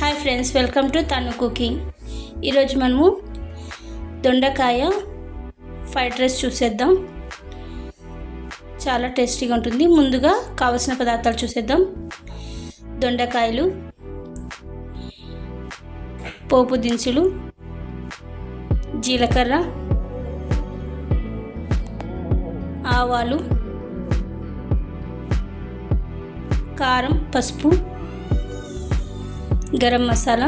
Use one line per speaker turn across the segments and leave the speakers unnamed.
Hi friends, welcome to తను cooking. ఈరోజు మనము దొండకాయ ఫ్రైడ్ రైస్ చూసేద్దాం. చాలా టేస్టీగా ఉంటుంది. ముందుగా కావలసిన పదార్థాలు చూసేద్దాం. దొండకాయలు, పోపు దినుసులు, జీలకర్ర, ఆవాలు, కారం, పసుపు, గరం మసాలా,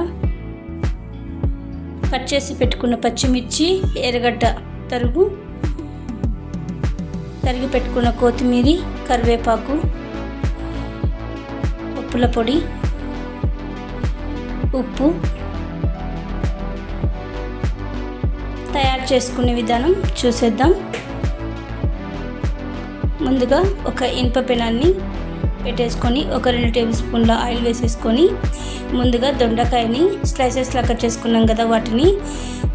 కట్ చేసి పెట్టుకున్న పచ్చిమిర్చి, ఎర్రగడ్డ తరిగి పెట్టుకున్న కొత్తిమీర, కరివేపాకు, పప్పుల పొడి, ఉప్పు. తయారు చేసుకునే విధానం చూసేద్దాం. ముందుగా ఒక ఇనుప పెనాన్ని పెట్టేసుకొని ఒక 2 టేబుల్ స్పూన్ల ఆయిల్ వేసేసుకొని ముందుగా దొండకాయని స్లైసెస్లా కట్ చేసుకున్నాం కదా, వాటిని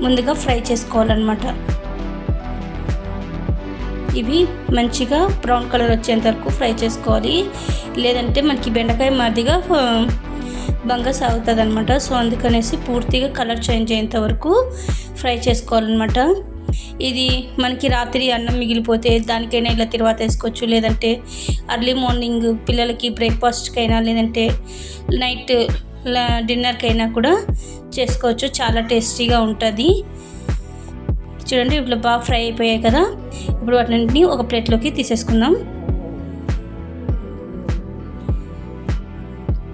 ముందుగా ఫ్రై చేసుకోవాలన్నమాట. ఇవి మంచిగా బ్రౌన్ కలర్ వచ్చేంత వరకు ఫ్రై చేసుకోవాలి, లేదంటే మనకి బెండకాయ మాదిరిగా బంగా సాగుతుంది అనమాట. సో అందుకనేసి పూర్తిగా కలర్ చేంజ్ అయ్యేంత వరకు ఫ్రై చేసుకోవాలన్నమాట. ఇది మనకి రాత్రి అన్నం మిగిలిపోతే దానికైనా ఇలా తర్వాత వేసుకోవచ్చు, లేదంటే అర్లీ మార్నింగ్ పిల్లలకి బ్రేక్ఫాస్ట్కైనా, లేదంటే నైట్ డిన్నర్కైనా కూడా చేసుకోవచ్చు. చాలా టేస్టీగా ఉంటుంది. చూడండి, ఇప్పుడు బాగా ఫ్రై అయిపోయాయి కదా. ఇప్పుడు వాటిని ఒక ప్లేట్లోకి తీసేసుకుందాం.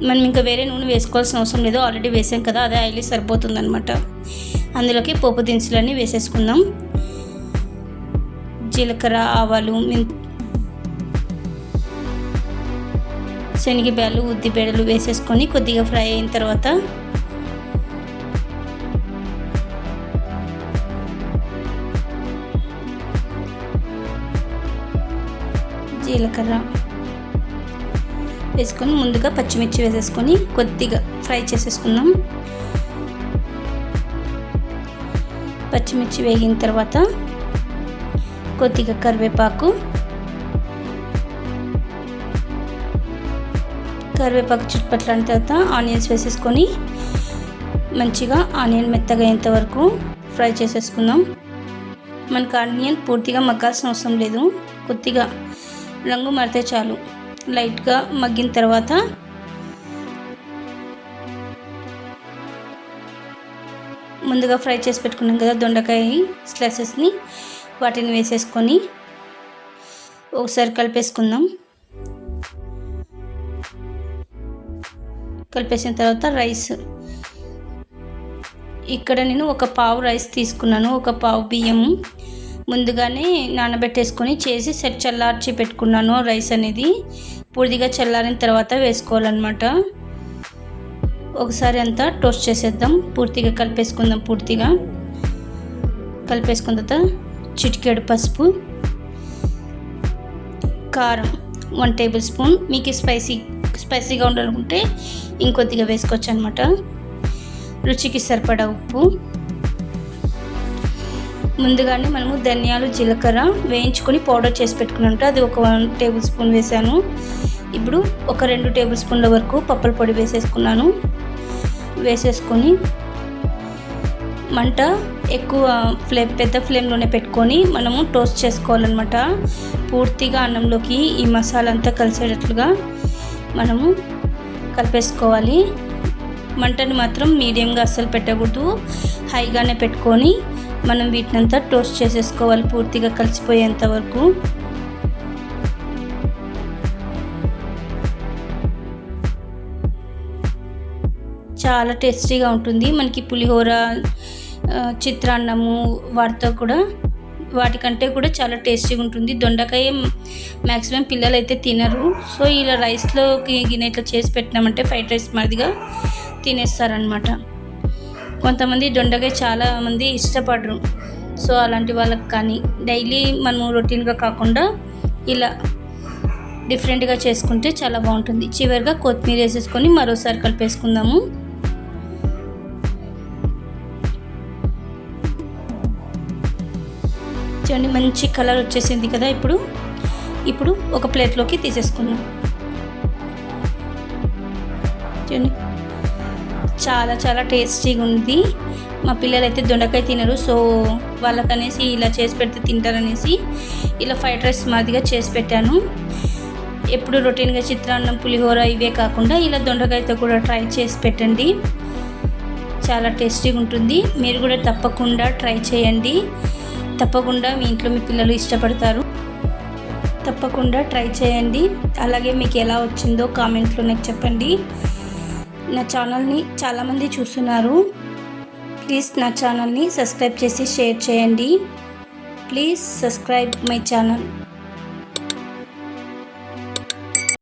మనం ఇంకా వేరే నూనె వేసుకోవాల్సిన అవసరం లేదు, ఆల్రెడీ వేసాం కదా, అదే ఆయిల్ సరిపోతుందన్నమాట. అందులోకి పోపు దినుసులన్నీ వేసేసుకుందాం. జీలకర్ర, ఆవాలు, శనగబ్యాలు, ఉద్దిబేడలు వేసేసుకొని కొద్దిగా ఫ్రై అయిన తర్వాత జీలకర్ర వేసుకొని ముందుగా పచ్చిమిర్చి వేసేసుకొని కొద్దిగా ఫ్రై చేసేసుకుందాం. పచ్చిమిర్చి వేగిన తర్వాత కొద్దిగా కరివేపాకు చుట్టుపట్లాడిన తర్వాత ఆనియన్స్ వేసేసుకొని మంచిగా ఆనియన్ మెత్తగా అయ్యేంత వరకు ఫ్రై చేసేసుకుందాం. మనకు ఆనియన్ పూర్తిగా మగ్గాల్సిన అవసరం లేదు, కొద్దిగా రంగు మారితే చాలు. లైట్గా మగ్గిన తర్వాత ముందుగా ఫ్రై చేసి పెట్టుకున్నాం కదా దొండకాయ స్లైసెస్ని, వాటిని వేసేసుకొని ఒకసారి కలిపేసుకుందాం. కలిపేసిన తర్వాత రైస్, ఇక్కడ నేను ఒక పావు రైస్ తీసుకున్నాను, ఒక పావు బియ్యం ముందుగానే నానబెట్టేసుకొని చేసి చల్లార్చి పెట్టుకున్నాను. రైస్ అనేది పూర్తిగా చల్లారిన తర్వాత వేసుకోవాలన్నమాట. ఒకసారి అంతా టోస్ట్ చేసేద్దాం, పూర్తిగా కలిపేసుకుందాం. కలిపేసుకున్న తర్వాత చిటికెడు పసుపు, కారం 1 టేబుల్ స్పూన్, మీకు స్పైసీగా ఉండాలనుకుంటే ఇంకొద్దిగా వేసుకోవచ్చు అనమాట. రుచికి సరిపడా ఉప్పు. ముందుగానే మనము ధనియాలు, జీలకర్ర వేయించుకొని పౌడర్ చేసి పెట్టుకున్నట్టు అది ఒక 1 టేబుల్ స్పూన్ వేసాను. ఇప్పుడు ఒక 2 టేబుల్ స్పూన్ల వరకు పప్పుల పొడి వేసేసుకున్నాను. వేసేసుకొని మంట ఎక్కువ పెద్ద ఫ్లేమ్లోనే పెట్టుకొని మనము టోస్ట్ చేసుకోవాలన్నమాట. పూర్తిగా అన్నంలోకి ఈ మసాలా అంతా కలిసేటట్లుగా మనము కలిపేసుకోవాలి. మంటని మాత్రం మీడియంగా అస్సలు పెట్టకూడదు, హైగానే పెట్టుకొని మనం వీటినంతా టోస్ట్ చేసేసుకోవాలి పూర్తిగా కలిసిపోయేంత వరకు. చాలా టేస్టీగా ఉంటుంది. మనకి పులిహోర, చిత్రాన్నము వాటికంటే కూడా చాలా టేస్టీగా ఉంటుంది. దొండకాయ మ్యాక్సిమం పిల్లలు అయితే తినరు, సో ఇలా రైస్లోకి ఇట్లా చేసి పెట్టినామంటే ఫ్రైడ్ రైస్ మాదిరిగా తినేస్తారనమాట. కొంతమంది దొండకాయ చాలామంది ఇష్టపడరు, సో అలాంటి వాళ్ళకి కానీ డైలీ మనము రొటీన్గా కాకుండా ఇలా డిఫరెంట్గా చేసుకుంటే చాలా బాగుంటుంది. చివరిగా కొత్తిమీర వేసేసుకొని మరోసారి కలిపేసుకుందాము. చూడండి, మంచి కలర్ వచ్చేసింది కదా. ఇప్పుడు ఒక ప్లేట్లోకి తీసేసుకుందాం. చూడండి, చాలా చాలా టేస్టీగా ఉంది. మా పిల్లలైతే దొండకాయ తినరు, సో వాళ్ళకనేసి ఇలా చేసి పెడితే తింటారనేసి ఇలా ఫ్రైడ్ రైస్ మాదిరిగా చేసి పెట్టాను. ఎప్పుడు రొటీన్గా చిత్రాన్నం, పులిహోర ఇవే కాకుండా ఇలా దొండకాయతో కూడా ట్రై చేసి పెట్టండి. చాలా టేస్టీగా ఉంటుంది. మీరు కూడా తప్పకుండా ట్రై చేయండి. తప్పకుండా మీ ఇంట్లో మీ పిల్లలు ఇష్టపడతారు. తప్పకుండా ట్రై చేయండి. అలాగే మీకు ఎలా వచ్చిందో కామెంట్లో నాకు చెప్పండి. నా ఛానల్ని చాలామంది చూస్తున్నారు. ప్లీజ్ నా ఛానల్ని సబ్స్క్రైబ్ చేసి షేర్ చేయండి. Please subscribe my channel.